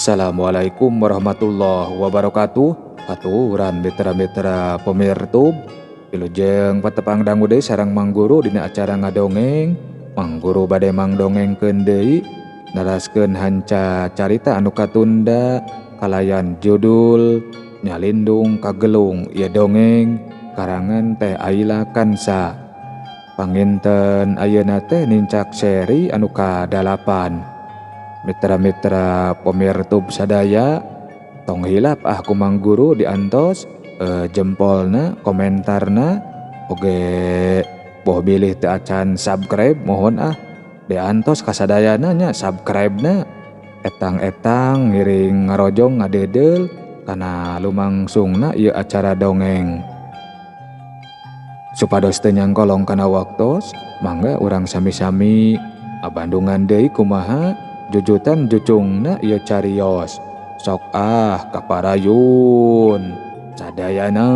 Assalamualaikum warahmatullahi wabarakatuh. Aturan mitra-mitra pemirtub Wilujeng patepang dangu deui sareng Mang Guru dina acara ngadongeng. Mang Guru bade mangdongengkeun deui naraskeun hanca carita anu katunda kalayan judul Nyalindung Kagelung ieu dongeng karangan Teh Aila Kansa. Panginten ayeuna teh nincak seri anu ka-8. Mitra-mitra pemirtub sadaya tong hilap ku Mang Guru diantos jempolna, komentarna, oge boh bilih teu acan subscribe mohon diantos kasadayana nya subscribe-na etang-etang ngiring ngarojong ngadedel kana lumangsungna ieu acara dongeng. Supados teu nyangkolong kana waktos, mangga urang sami-sami abandungan deui kumaha jujutan jucungna ieu carios. Sok kaparayun sadayana.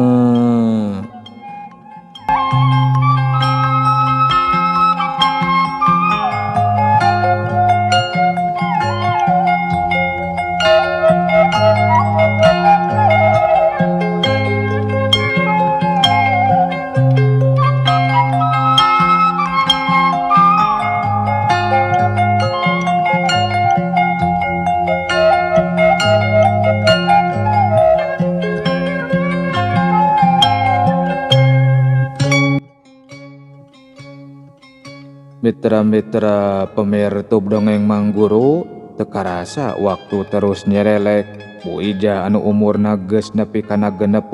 Mitra-mitra pemirtub dongeng Mang Guru teu karasa waktu terus nyerelek. Bu Ija anu umurna geus nepi kana 65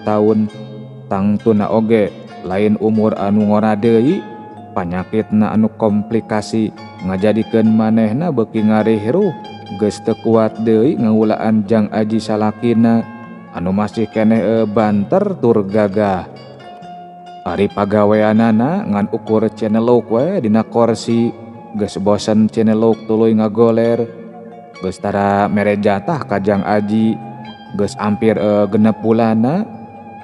taun, tangtuna oge lain umur anu ngora deui, panyakitna anu komplikasi ngajadikeun manehna beuki ngarihruh geus teu kuat deui ngaulaan Jang Aji salakina anu masih keneh banter tur gagah. Ari pagaweanana ngan ukur ceneluk we dina kursi, geus bosen ceneluk tuluy ngagoler, geus tara mere jatah ka Jang Aji, geus ampir 6 bulanna,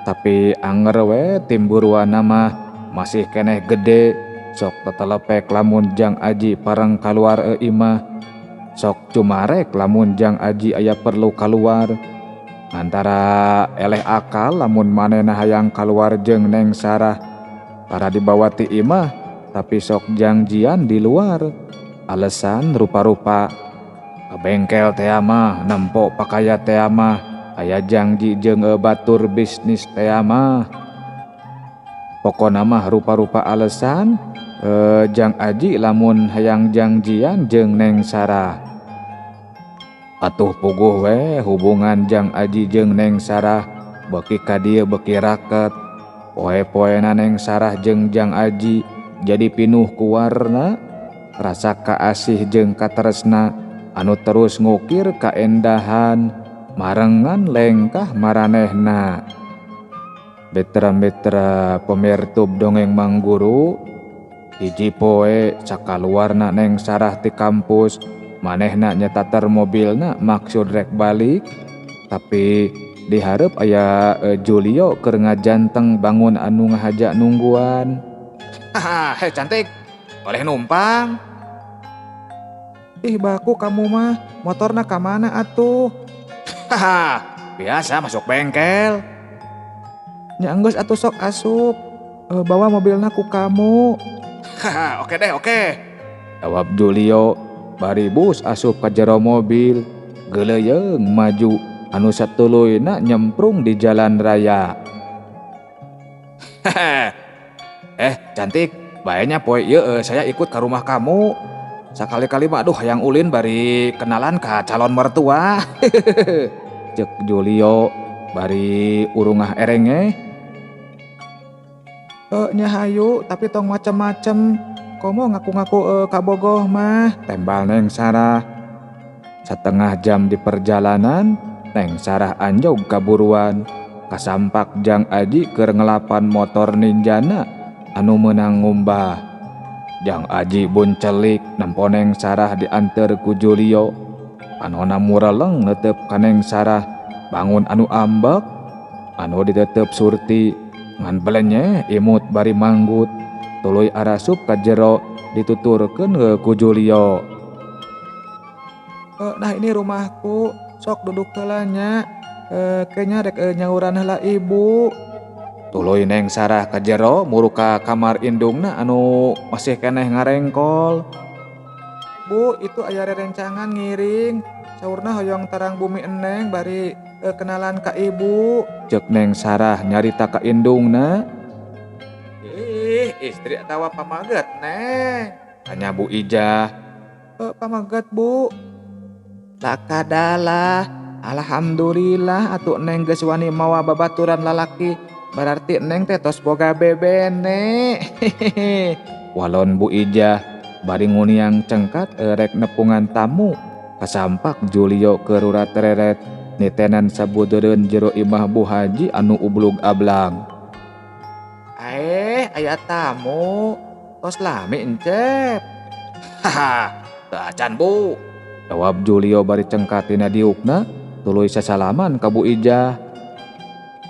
tapi anger we timburuanna mah masih keneh gede, sok tetelepek lamun Jang Aji pareng kaluar imah, sok cumarek lamun Jang Aji aya perlu kaluar. Antara eleh akal lamun manehna hayang kaluar jeung Neng Sarah para dibawa ti imah, tapi sok janjian di luar. Alasan rupa-rupa ke bengkel teh mah nempo pakaya teh mah aya janji jeung batur bisnis teh mah. Pokona mah rupa-rupa alasan Jang Aji lamun hayang janjian jeung Neng Sarah. Atuh puguh we hubungan Jang Aji jeung Neng Sarah beuki ka dieu beuki raket. Poe-poena Neng Sarah jeung Jang Aji jadi pinuh ku warna rasa kaasih jeung katresna anu terus ngukir kaendahan marengan lengkah maranehna. Mitra-mitra pemirtub dongeng Mang Guru, hiji poe sakaluarna Neng Sarah ti kampus, manehna nyetater mobilna maksud rek balik, tapi dihareup aya Julio keur ngajanteng bangun anu ngahajak nungguan. Hei cantik, boleh numpang? Ih baku kamu mah, motorna ka mana atuh? Biasa masuk bengkel. Nya enggeus atuh sok asup, bawa mobilna ku kamu. Oke deh, oke. Jawab Julio. Bari bus asup ka jero mobil, geuleyeung maju anu satuluyna nyemprung di jalan raya. Cantik, baenya poe ieu saya ikut ke rumah kamu. Sakali-kali mah aduh hayang ulin bari kenalan ka calon mertua. Cek Julio bari urungah erenge. Nya hayu tapi tong macem-macem. Komo ngaku-ngaku kabogoh mah, tembal Neng Sarah. Setengah jam di perjalanan, Neng Sarah anjog kaburuan. Kasampak Jang Aji keur ngelapan motor ninjana anu meunang ngumbah. Jang Aji buncelik nempo Neng Sarah dianter ku Julio. Panonna mureleng neuteup ka Neng Sarah bangun anu ambek, anu ditetep surti ngan belenyeh imut bari manggut. Tuluy arasup ka jero dituturkeun ku Julio. Nah ini rumahku, sok duduk heula nya. Kayaknya rek nyauran heula ibu. Tuluy Neng Sarah ka jero muruka kamar indungna anu masih keneh ngarengkol. Bu, itu aya rerencangan ngiring. Saurna hoyong tarang bumi eneng bari kenalan ka ibu. Cek Neng Sarah nyarita ka indungna. Istri atawa pamaget, Neng? Tanya Bu Ijah. Pamaget, Bu. Lakadalah. Alhamdulillah atuh Neng geus wani mawa babaturan lalaki. Berarti Neng teh tos boga bebene. Walon Bu Ijah bari nguniang cengkat erek nepungan tamu. Kasampak Julio kerurat tereret nitenan sabudeureun jero imah Bu Haji anu ublug ablang. Aya tamu. Tos lami encep. Haha, teu acan Bu. Jawab Julio bari cengkat tina diukna tuluy sasalaman ka Bu Ijah.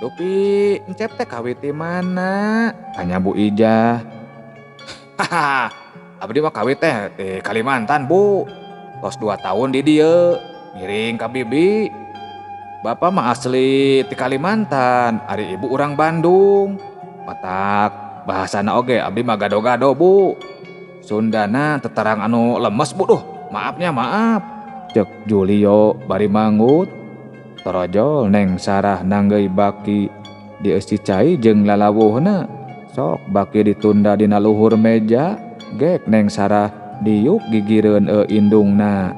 Dupi encep teh kawit di mana? Tanya Bu Ijah. Haha, abdi mah kawit teh di Kalimantan, Bu. Tos 2 tahun di dieu, ngiring ka bibi. Bapak mah asli di Kalimantan, ari ibu urang Bandung. Matak bahasana oge abdi mah gado-gado, Bu. Sundana teterang anu lemes, Bu. Duh, maaf. Cek Julio bari mangut. Torojol Neng Sarah nanggeuy baki dieu cicai jeung lalawuhna. Sok baki ditunda dina luhur meja, gek Neng Sarah diuk gigireun indungna.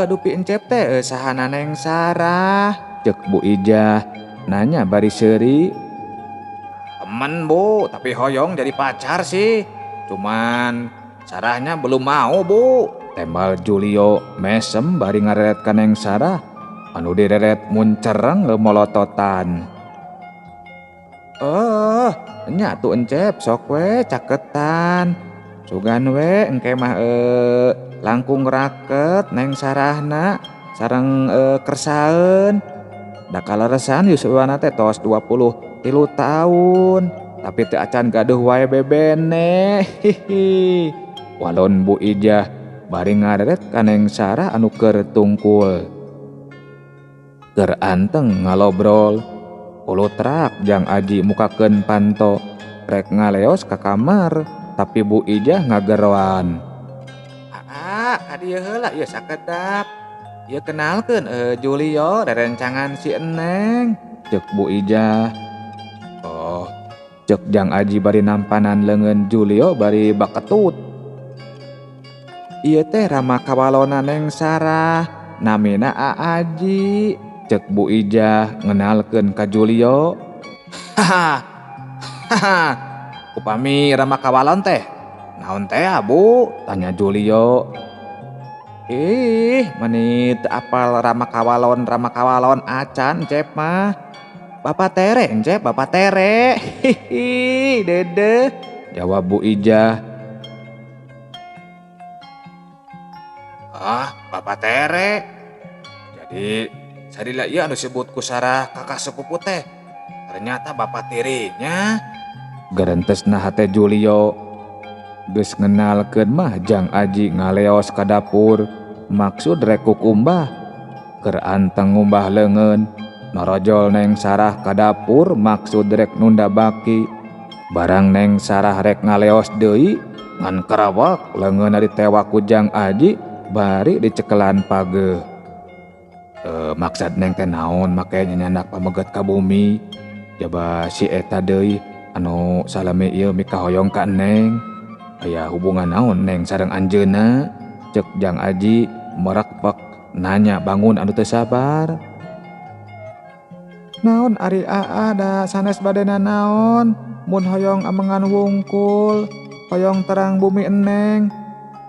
Dupi encep teh sahana Neng Sarah? Cek Bu Ijah nanya bari seuri. Temen, Bu, tapi hoyong jadi pacar sih. Cuman Sarahnya belum mau, Bu. Tembal Julio mesem bari ngareret ka Neng Sarah anu direret muncereng molototan. Nya tuh encep sok we caketan. Sugan we engke mah langkung raket Neng Sarahna sareng kersaeun. Da kaleresan yuswana teh tos 23 tahun. Tapi teu acan gaduh wae bebene. Hihi. Walon Bu Ijah bari ngareret ka Neng Sarah anu keur tungkul. Keur anteng ngalobrol. Ulutrak Jang Aji mukakeun panto rek ngaleos ka kamar, tapi Bu Ijah ngageroan. Ka dieu heula ieu sakedap. Ieu kenalkeun Julio rerencangan si Eneng, cek Bu Ijah. Oh, cek Jang Aji bari nampanan leungeun Julio bari baketut. Ieu teh rama kawalona Neng Sarah, namina Aji, cek Bu Ijah ngenalkeun ka Julio. Haha, upami rama kawalon teh, naon teh Bu? Tanya Julio. Menit apal rama kawalon acan cep mah. Bapak tere encep, bapak tere. Hihi, dede. Jawab Bu Ijah. Bapak tere. Jadi sadila ieu anu disebut ku Sarah kakak sepupu teh. Ternyata bapak tirinya. Garentesna hate Julio. Geus ngenalkeun mah Jang Aji ngaleos ka dapur. Maksud rek kukumbah. Keur anteng ngumbah leungeun. Norojol Neng Sarah ka dapur maksud rek nunda baki. Barang Neng Sarah rek ngaleos deui ngan karawak leungeunna ditewak ku Jang Aji bari dicekelan pageuh. Maksud Neng teh naon make nyandak pameget ka bumi. Jaba si eta deui anu salami ieu mika hoyong ka Neng. Aya hubungan naon Neng sareng anjeunna? Cek Jang Aji merekpek nanya bangun anu teu sabar. Naon ari Aa da sanes badena naon? Mun hoyong amengan wungkul, hoyong terang bumi Eneng.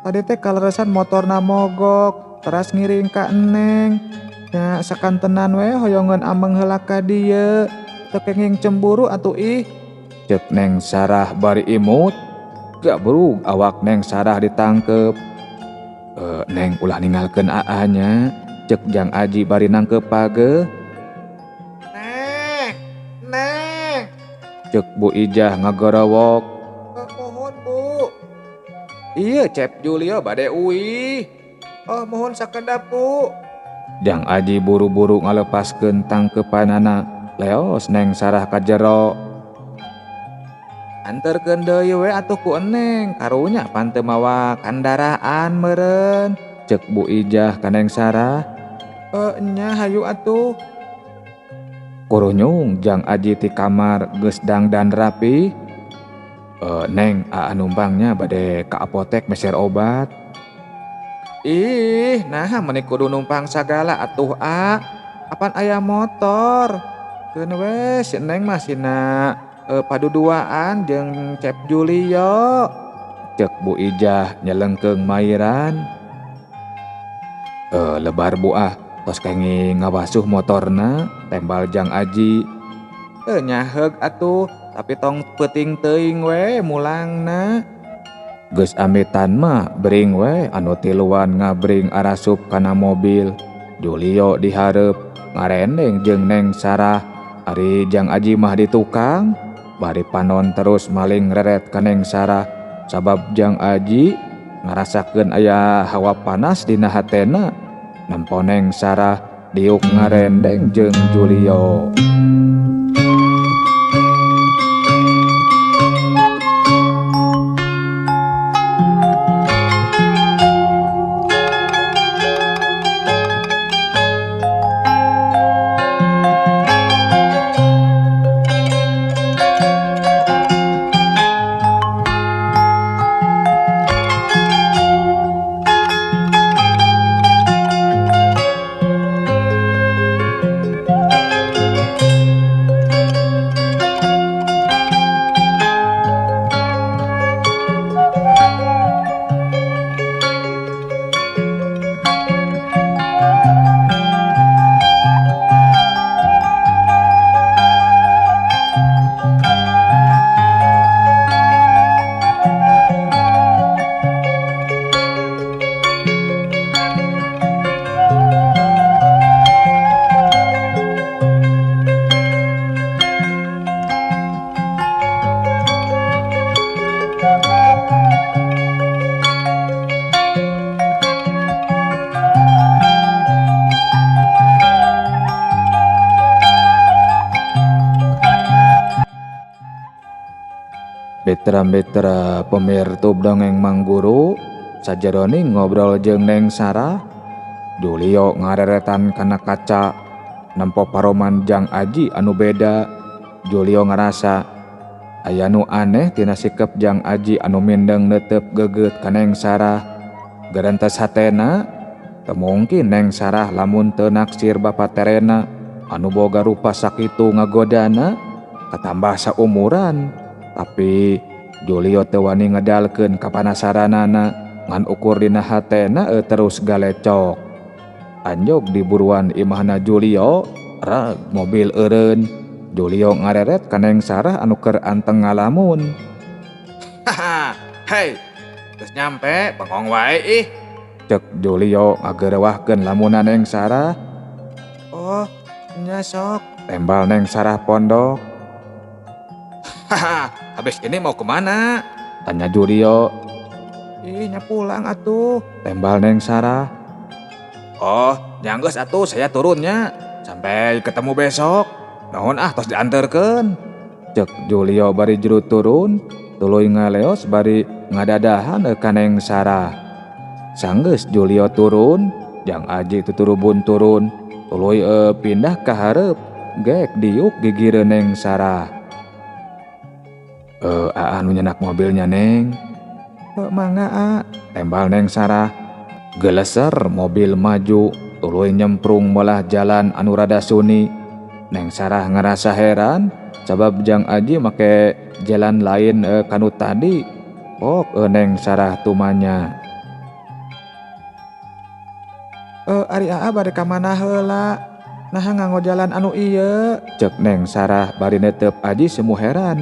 Tadi teh kaleresan motorna mogok, teras ngiring ka Eneng. Ya sakantenan we hoyongeun ameng heula ka dieu. Teu kenging cemburu atuh ih. Cek Neng Sarah bari imut. Gak berug awak Neng Sarah ditangkep. Neng ulah ninggalkeun Aa-nya. Cek Jang Aji bari nangkep pageuh. Neng. Cek Bu Ijah ngagorowok. Pohon Bu. Iya cep Julio bade uih. Oh mohon sakedapu. Jang Aji buru-buru ngalepaskeun tangkepanana, leos Neng Sarah ka jero. Anterkeun deui we atuh ku Eneng, karunya pan teu mawa kandaraan meureun, ceuk Bu Ijah ka Neng Sarah. Nya hayu atuh. Kurunyung Jang Aji ti kamar geus dangdan rapi. Neng, numpangnya bade ka apotek meser obat. Ih, nah meni kudu numpang sagala atuh Apan aya motor. Keun we si Neng mah sina paduduaan jeung Cep Julio. Ceuk Bu Ijah nyelengkeung mairan. Lebar Bu tos kengi ngawasuh motorna, tembal Jang Aji. Nyaheug atuh, tapi tong peuting teuing we mulangna. Geus amitan mah bering we anu tiluan ngabring arasup kana mobil. Julio dihareup ngarendeng jeung Neng Sarah. Ari Jang Aji mah di tukang, bari panon terus maling reret ka Neng Sarah. Sabab Jang Aji ngarasakeun aya hawa panas dina hatena. Nempo Neng Sarah diuk ngarendeng jeung Julio. Mitra-mitra pemirtub dongeng Mang Guru, sajeroni ngobrol jeung Neng Sarah. Julio ngareretan kana kaca, nempo paroman Jang Aji anu beda. Julio ngarasa aya nu aneh tina sikep Jang Aji anu mindeng neuteup geugeut ka Neng Sarah. Garentes hatena, teu mungkin Neng Sarah lamun teu naksir bapa terena anu boga rupa sakitu ngagodana, katambah saumuran. Tapi Julio teu wani ngedalkeun kapanasaranana, ngan ukur dina hatena terus galecok. Anjog diburuan imahna Julio, rag mobil eureun. Julio ngareret ka Neng Sarah anu keur anteng ngalamun. Haha, hei, geus nyampe, bengong wae ih. Ceuk Julio ngageureuwahkeun lamunan Neng Sarah. Oh, nya sok, tembal Neng Sarah pondok. Haha, habis ini mau kemana? Tanya Julio. Ih, nya pulang atuh, tembal Neng Sarah. Oh, nyanggeus atuh saya turunnya. Sampai ketemu besok. Nuhun tos dianterkeun. Ceuk Julio bari juru turun, tuluy ngaleos bari ngadadahan ka Neng Sarah. Sanggeus Julio turun, Jang Aji tuturubun turun, tuluy pindah ka hareup, gek diuk gigireun Neng Sarah. Anu nyenak mobilnya Neng. Mangga tembal Neng Sarah. Geleser mobil maju, tuluy nyemprung molah jalan anu rada suni. Neng Sarah ngerasa heran, sabab Jang Aji make jalan lain kanu tadi. Neng Sarah tumanya. Ari bade ka mana heula? Nah nganggo jalan anu ieu? Ceuk Neng Sarah bari netep Aji semu heran.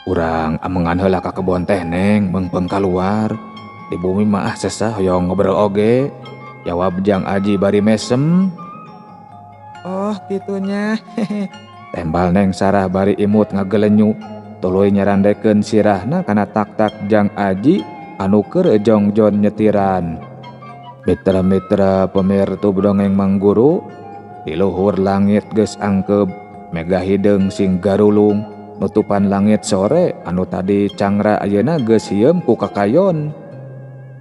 Urang amengan heula ka kebon teh Neng, meungpeung kaluar. Di bumi mah sesah hoyong ngobrol oge. Jawab Jang Aji bari mesem. Oh gitunya. Tembal Neng Sarah bari imut ngagelenyu, tuluy nyarandekeun sirahna kana tak-tak Jang Aji anu keur jongjon nyetiran. Mitra-mitra pemirtub dongeng Mangguru, di luhur langit geus angkeb mega hideung sing garulung nutupan langit sore anu tadi cangra ayeuna geus sieum ku kakayon.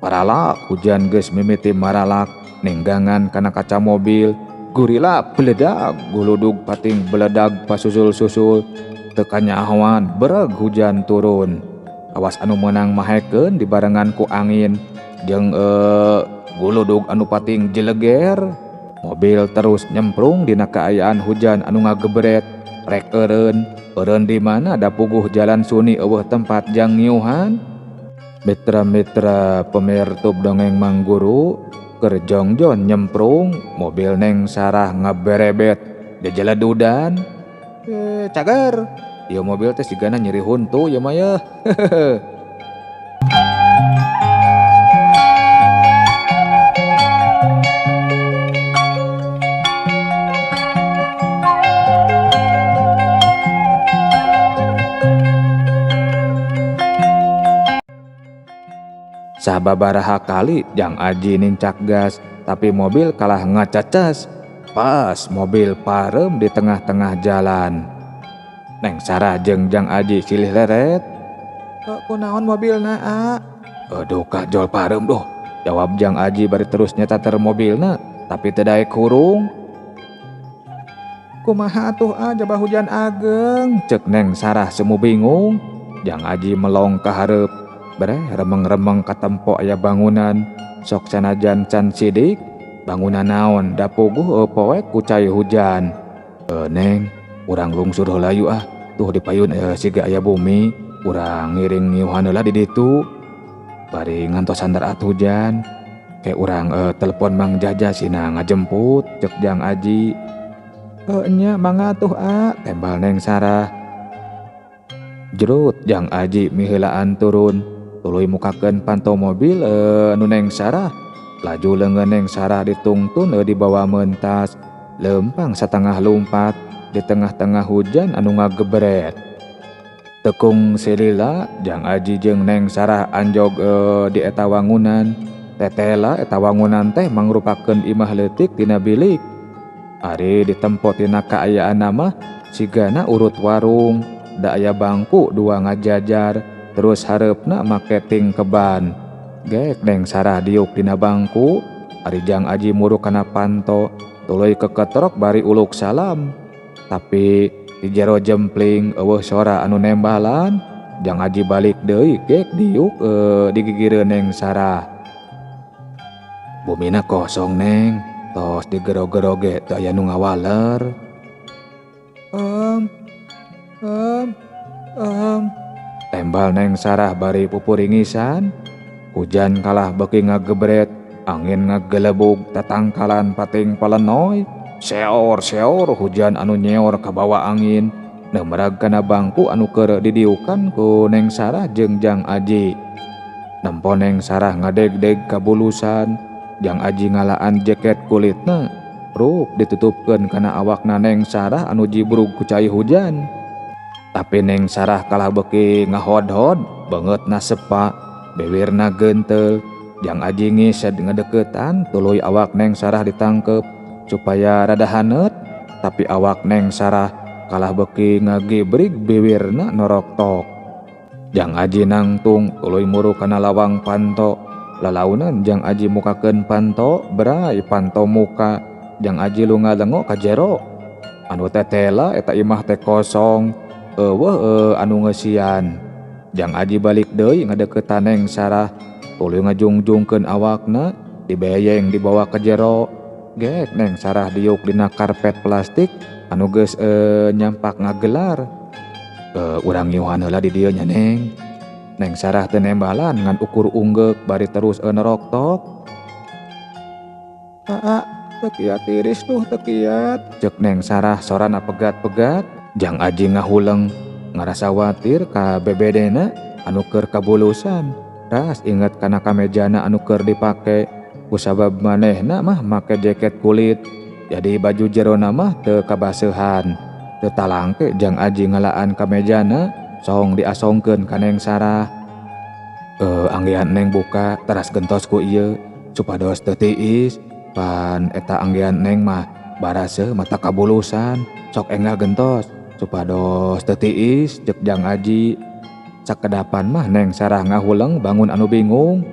Paralak hujan geus mimiti maralak ninggangan kana kaca mobil, gurila beledag guludug pating beledag pasusul-susul teu kanyahoan bereg hujan turun. Awas anu meunang mahekeun dibarengan ku angin jeung guludug anu pating jeleger. Mobil terus nyemprung dina kaayaan hujan anu ngagebret. Rek eureun di mana da puguh jalan suni eueuh tempat jang ngiuhan. Mitra-mitra pemirtub dongeng Mangguru, keur jongjon nyemprung mobil Neng Sarah ngaberebet di jeledudan. Cager, ieu mobil teh sigana nyeri huntu ya mah yeuh. Sababaraha kali Jang Aji nincak gas, tapi mobil kalah ngacacas. Pas mobil parem di tengah-tengah jalan. Neng Sarah jeung Jang Aji silih leret. Kunaon mobilna, A? Aduh kajol parem doh, jawab Jang Aji bari terus nyetater mobilna, tapi teu daek hurung. Kumaha atuh A, jabah hujan ageng, ceuk Neng Sarah semu bingung. Jang Aji melong ka hareup. Bere remeng-remeng katempo aya bangunan, sok sanajan can sidik, bangunan naon da puguh poek ku cai hujan. Neng, urang lungsur heula yu ah, tuh di payun siga aya bumi, urang ngiring ngiuhan heula di ditu. Bari ngantos sandarat hujan, ke urang telepon Mang Jaja sina ngajemput, cek Jang Aji. Nya mangga tuh A, tembal Neng Sarah. Jerut Jang Aji miheulaan turun. Tuluy mukakeun panto mobil anu Neng Sarah. Laju leungeun Neng Sarah ditungtun dibawa mentas, lempang satengah lumpat di tengah-tengah hujan anu ngagebret. Tekung silila Jang Aji jeung Neng Sarah anjog di eta wangunan. Tetela eta wangunan teh mangrupakeun imah leutik tina bilik. Ari ditempo tina kaayaan mah sigana urut warung, da aya bangku dua ngajajar. Terus hareupna make ting keban. Gek Neng Sarah diuk dina bangku, ari Jang Aji muruk kana panto, tuluy keketrok bari uluk salam. Tapi di jero jempling eueuh sora anu nembalan. Jang Aji balik deui gek diuk digigireun Neng Sarah. Bumina kosong Neng, tos digero-gero ge teu aya nu ngawaler. Tembal Neng Sarah bari pupuringisan. Hujan kalah beuki ngagebret, angin ngagelebug tatangkalan pating palenoy. Seor-seor hujan anu nyeor ka bawa angin, neumerag kana bangku anu keur didiukan ku Neng Sarah jeung Jang Aji. Nempo Neng Sarah ngadeg-deg ka bulusan, Jang Aji ngalaan jaket kulitna, ruk ditutupkeun kana awakna Neng Sarah anu jibrug ku cai hujan. Tapi Neng Sarah kalah beuki ngahod-hod, beungeutna sepa, bibirna genteul. Jang Aji ngised ngadeuketan, tuluy awak Neng Sarah ditangkep supaya rada haneut. Tapi awak Neng Sarah kalah beuki ngagibrig bibirna norok-tok. Jang Aji nangtung tuluy muru kana lawang panto. Lalaunan Jang Aji mukakeun panto, berai panto muka. Jang Aji lunga-lengo ka jero. Anu tetela eta imah teh kosong. Anu ngeusian. Jang Aji balik deui ngadeuketan Neng Sarah, tuluy ngajungjungkeun awakna, dibeyeng dibawa ke jero. Gek Neng Sarah diuk dina karpet plastik anu geus nyampak ngagelar. Urang ngiuhan heula di dieu nya Neng. Neng Sarah teu nembalan ngan ukur unggek bari terus nerok-tok. Teu kiat tiris tuh teu kiat, ceuk Neng Sarah sorana pegat-pegat. Jang Aji ngahuleng, ngarasa watir ka bebedena anu keur kabulusan. Ras inget kana kamejana anu keur dipake, kusabab manehna mah make jaket kulit, jadi baju jerona mah teu kabaseuhan. Teu talangke Jang Aji ngalaan kamejana, song diasongkeun ka Neng Sarah. Anggihan Neng buka teras gentos ku ieu, supados teu tiis pan eta anggean Neng mah barase mata kabulusan sok enggal gentos supados teu tiis cek Jang Aji. Sakedapan mah Neng Sarah ngahuleng bangun anu bingung.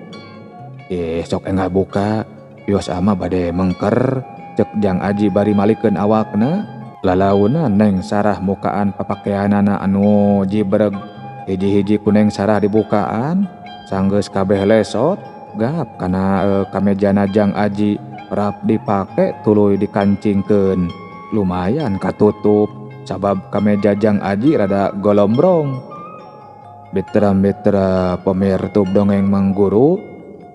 Sok enggal buka yos ama bade mengker cek Jang Aji bari malikeun awakna. Lalauna Neng Sarah mukaan papakeanana anu jibreg. Hiji-hiji ku Neng Sarah dibukaan sanggeus kabeh lesot gap kana kamejana Jang Aji rap dipake tuluy dikancingkeun. Lumayan katutup sabab kameja Jang Aji rada golombrong. Mitra-mitra pemirtub dongeng Mang Guru,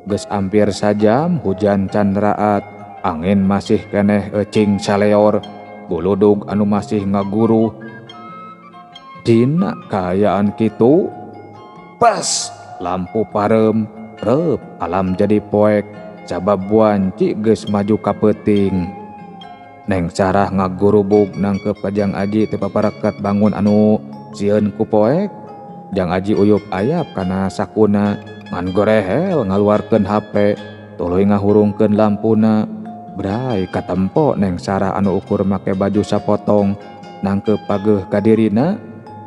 geus ampir sajam hujan can raat, angin masih keneh ecing saleor, buludug anu masih ngaguru. Dina kaayaan kitu, pas lampu parem reup alam jadi poek sabab wanci geus maju ka peuting. Neng Sarah ngagurubug nangkep ka Jang Aji teu paparekat bangun anu sieun ku poek. Jang Aji uyup ayap kana sakuna ngan gorehel ngaluarkeun HP tuluy ngahurungkeun lampuna. Bray katempo Neng Sarah anu ukur make baju sapotong nangkep pageuh ka dirina.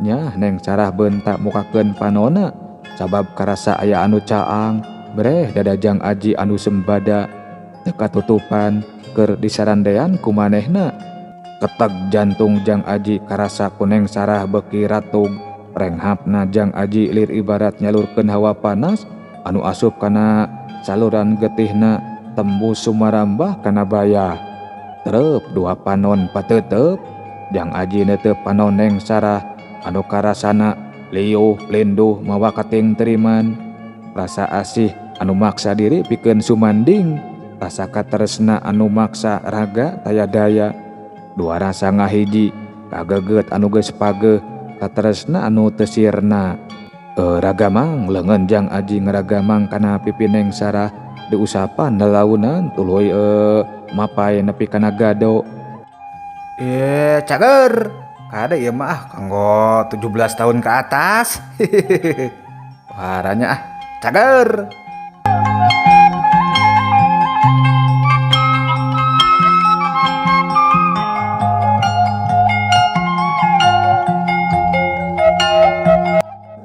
Nyah Neng Sarah beuntak mukakeun panonna sabab karasa aya anu caang. Breh dada Jang Aji anu sembada teu katutupan keur disarandean ku manehna. Keteg jantung Jang Aji karasa ku Neng Sarah beuki ratug. Renghapna Jang Aji lir ibarat nyalurkeun hawa panas anu asup kana saluran getihna tembus sumarambah kana baya. Treup dua panon pateuteup Jang Aji neuteuk panon Neng Sarah anu karasana liuh linduh mawa kating teriman. Rasa asih anu maksa diri pikeun sumanding, rasa katresna anu maksa raga taya daya. Dua rasa ngahiji kageget anu geus pageuh katresna anu teu sirna. Ragamang leungeun Jang Aji ngaragamang kana pipi Neng Sarah diusapan lelaunan tuluy mapai nepi kana gado. Cager kada ieu mah kanggo 17 tahun ke atas. Waranya cager.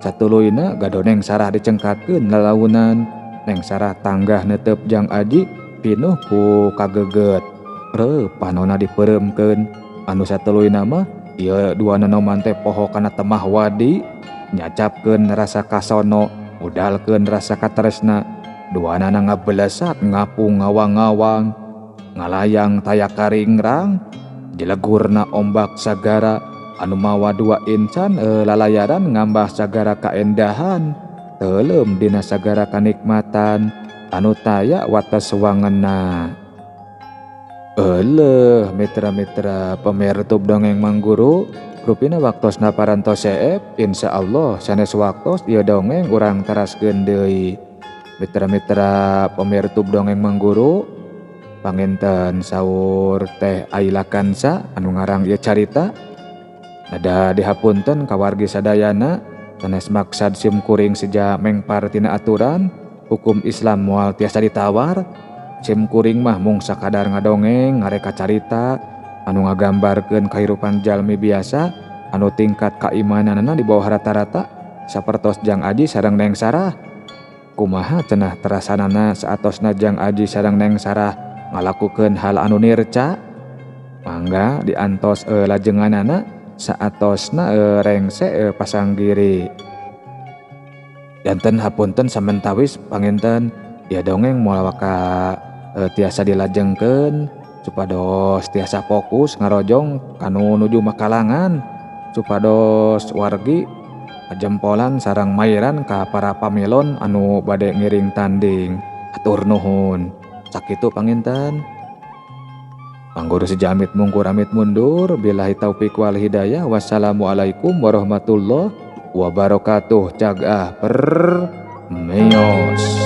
Satuluyna gado Neng Sarah dicengkatkeun lelaunan. Neng Sarah tanggah neuteup Jang Aji pinuh ku kageget. Reup panonna dipeuremkeun. Anu satuluyna mah ieu duana noman teh poho kana temah wadi, nyacapkeun rasa kasono, mudalkeun rasa katresna. Duanana ngabelesat ngapung ngawang-ngawang, ngalayang taya karingrang, jelegurna ombak sagara anu mawa dua incan lalayaran ngambah sagara kaendahan. Teuleum dina sagara kanikmatan anu taya wates wangenna. Mitra-mitra pemirtub dongeng Mang Guru, rupina waktosna parantos seep, insyaallah sanes waktos ieu dongeng urang teraskeun deui. Mitra-mitra pemirtub dongeng Mang Guru, panginten saur Teh Aila Kansa anu ngarang ieu carita. Nada dihapunten kawargi sadayana sanes maksad sim kuring seja mengpar tina aturan hukum Islam moal tiasa ditawar. Sim kuring mah mung sakadar ngadongeng ngareka carita anu ngagambarkeun kahirupan jalmi biasa anu tingkat kaimananna di bawah rata-rata sapertos Jang Aji sareng Neng Sarah. Kumaha cenah terasanana saatosna Jang Aji sareng Neng Sarah ngalakukeun hal anu nirca? Mangga diantos lajenganana saatosna rengse pasanggiri. Danten hapunten samentawis panginten ieu dongeng moal waka tiasa dilajengkeun supados tiasa fokus ngarojong kanu nuju makalangan, supados wargi ajempolan sareng mairan ka para pamilon anu bade ngiring tanding. Hatur nuhun. Sakitu panginten. Mang Guru sejamit mungkur amit mundur. Billahi taufik wal hidayah. Wassalamualaikum warahmatullahi wabarakatuh. Cagah per meos.